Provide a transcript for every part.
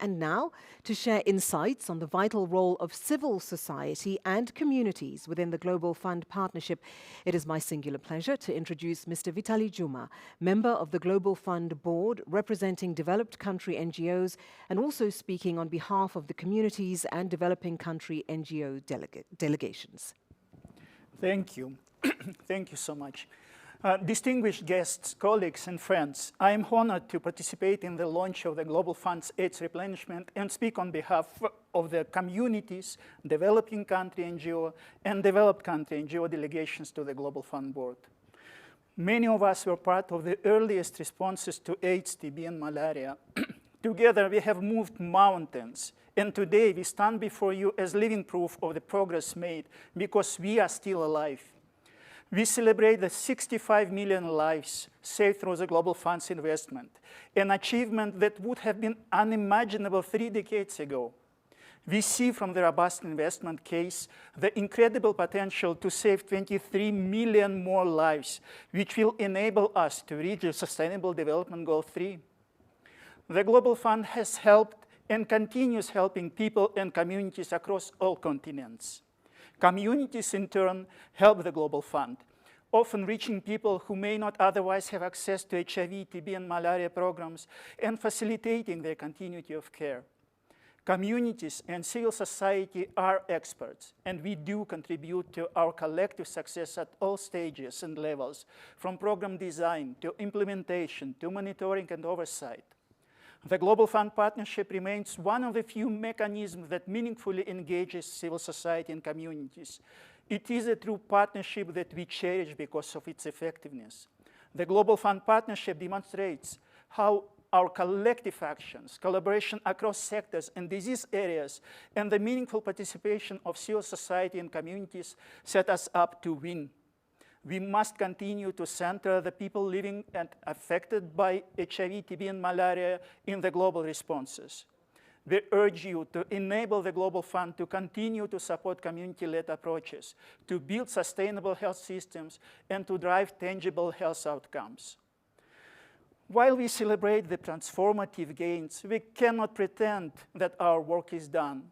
And now, to share insights on the vital role of civil society and communities within the Global Fund Partnership, it is my singular pleasure to introduce Mr. Vitaly Djuma, member of the Global Fund Board, representing developed country NGOs, and also speaking on behalf of the communities and developing country NGO delegations. Thank you. Thank you so much. Distinguished guests, colleagues, and friends, I am honored to participate in the launch of the Global Fund's AIDS replenishment and speak on behalf of the communities, developing country NGO, and developed country NGO delegations to the Global Fund Board. Many of us were part of the earliest responses to AIDS, TB, and malaria. Together, we have moved mountains, and today we stand before you as living proof of the progress made because we are still alive. We celebrate the 65 million lives saved through the Global Fund's investment, an achievement that would have been unimaginable 3 decades ago. We see from the robust investment case the incredible potential to save 23 million more lives, which will enable us to reach the Sustainable Development Goal 3. The Global Fund has helped and continues helping people and communities across all continents. Communities, in turn, help the Global Fund, often reaching people who may not otherwise have access to HIV, TB, and malaria programs, and facilitating their continuity of care. Communities and civil society are experts, and we do contribute to our collective success at all stages and levels, from program design to implementation to monitoring and oversight. The Global Fund Partnership remains one of the few mechanisms that meaningfully engages civil society and communities. It is a true partnership that we cherish because of its effectiveness. The Global Fund Partnership demonstrates how our collective actions, collaboration across sectors and disease areas, and the meaningful participation of civil society and communities set us up to win. We must continue to center the people living and affected by HIV, TB, and malaria in the global responses. We urge you to enable the Global Fund to continue to support community-led approaches, to build sustainable health systems, and to drive tangible health outcomes. While we celebrate the transformative gains, we cannot pretend that our work is done.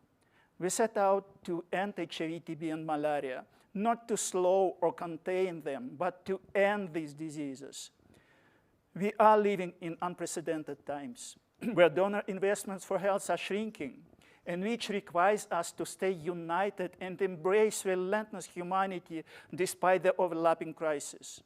We set out to end HIV, TB, and malaria, not to slow or contain them, but to end these diseases. We are living in unprecedented times, where donor investments for health are shrinking, and which requires us to stay united and embrace relentless humanity despite the overlapping crises.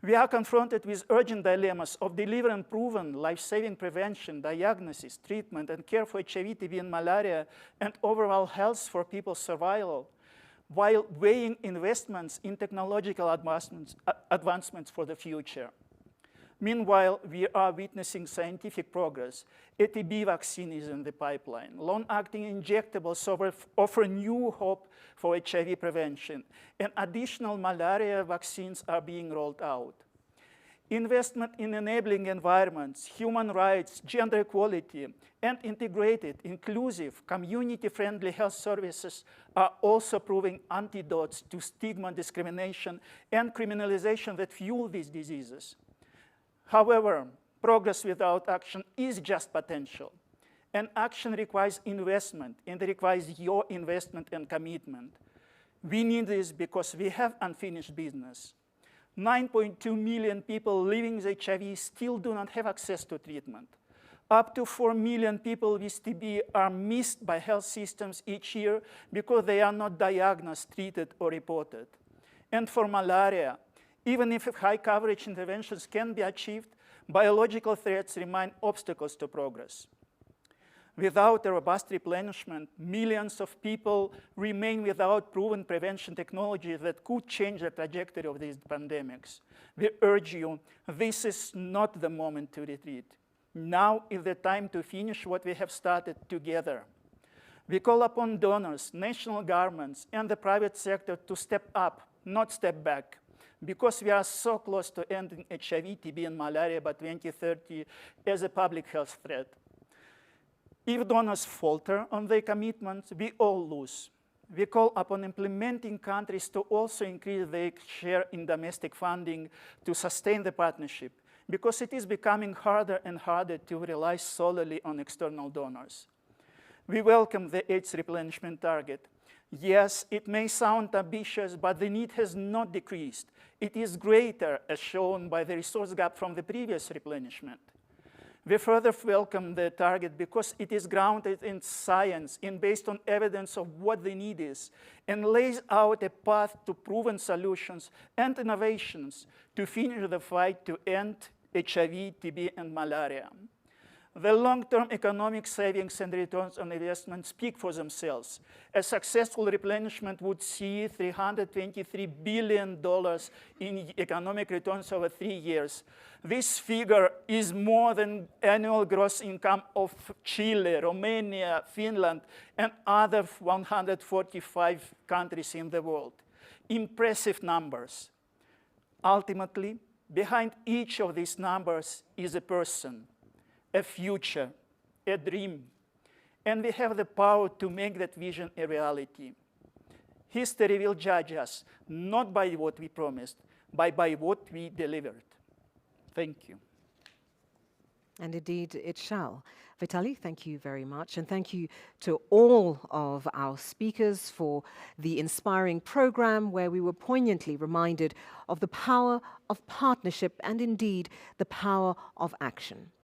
We are confronted with urgent dilemmas of delivering proven life-saving prevention, diagnosis, treatment, and care for HIV, TB, and malaria, and overall health for people's survival, while weighing investments in technological advancements for the future. Meanwhile, we are witnessing scientific progress. A TB vaccine is in the pipeline. Long-acting injectables offer new hope for HIV prevention, and additional malaria vaccines are being rolled out. Investment in enabling environments, human rights, gender equality, and integrated, inclusive, community-friendly health services are also proving antidotes to stigma, discrimination, and criminalization that fuel these diseases. However, progress without action is just potential, and action requires investment, and it requires your investment and commitment. We need this because we have unfinished business. 9.2 million people living with HIV still do not have access to treatment. Up to 4 million people with TB are missed by health systems each year because they are not diagnosed, treated, or reported. And for malaria, even if high coverage interventions can be achieved, biological threats remain obstacles to progress. Without a robust replenishment, millions of people remain without proven prevention technology that could change the trajectory of these pandemics. We urge you, this is not the moment to retreat. Now is the time to finish what we have started together. We call upon donors, national governments, and the private sector to step up, not step back, because we are so close to ending HIV, TB, and malaria by 2030 as a public health threat. If donors falter on their commitments, we all lose. We call upon implementing countries to also increase their share in domestic funding to sustain the partnership, because it is becoming harder and harder to rely solely on external donors. We welcome the AIDS replenishment target. Yes, it may sound ambitious, but the need has not decreased. It is greater, as shown by the resource gap from the previous replenishment. We further welcome the target because it is grounded in science and based on evidence of what the need is, and lays out a path to proven solutions and innovations to finish the fight to end HIV, TB, and malaria. The long-term economic savings and returns on investment speak for themselves. A successful replenishment would see $323 billion in economic returns over 3 years. This figure is more than annual gross income of Chile, Romania, Finland, and other 145 countries in the world. Impressive numbers. Ultimately, behind each of these numbers is a person, a future, a dream, and we have the power to make that vision a reality. History will judge us, not by what we promised, but by what we delivered. Thank you. And indeed, it shall. Vitaly, thank you very much. And thank you to all of our speakers for the inspiring program where we were poignantly reminded of the power of partnership and indeed the power of action.